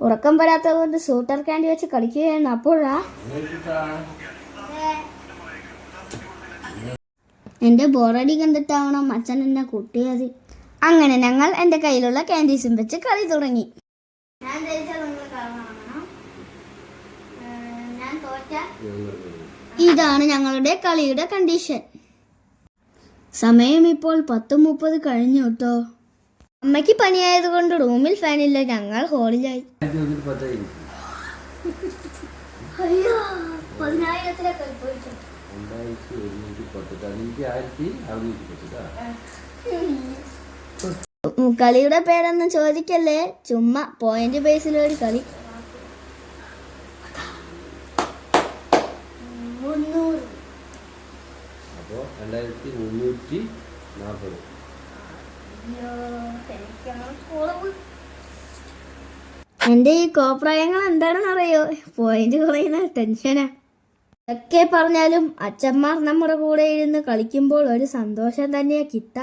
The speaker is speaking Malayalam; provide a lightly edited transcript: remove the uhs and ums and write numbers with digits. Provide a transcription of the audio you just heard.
ഉറക്കം വരാത്തത് കൊണ്ട് സൂട്ടർ ക്യാൻഡി വെച്ച് കളിക്കുകയാണ്. അപ്പോഴാ എൻ്റെ ബോറടി കണ്ടിട്ടാവണം അച്ഛൻ എന്നെ കൂട്ടിയത്. അങ്ങനെ ഞങ്ങൾ എൻ്റെ കയ്യിലുള്ള ക്യാൻഡീസും വെച്ച് കളി തുടങ്ങി. ഇതാണ് ഞങ്ങളുടെ കളിയുടെ കണ്ടീഷൻ. സമയം ഇപ്പോൾ 10:30 കഴിഞ്ഞു കേട്ടോ. അമ്മയ്ക്ക് പനിയായത് കൊണ്ട് റൂമിൽ ഫാനില്ല. ഞങ്ങൾ ഹോളിലായി. കളിയുടെ പേരൊന്നും ചോദിക്കല്ലേ, ചുമ്മാ പോയിന്റ് ബേസിലൊരു കളി. 2340. എൻ്റെ ഈ കോപ്രായങ്ങൾ എന്താണെന്ന് അറിയോ? പോയിന്റ് കുറയുന്ന ടെൻഷനാ. ഒക്കെ പറഞ്ഞാലും അച്ഛന്മാർ നമ്മുടെ കൂടെ ഇരുന്ന് കളിക്കുമ്പോൾ ഒരു സന്തോഷം തന്നെയാ കിട്ട.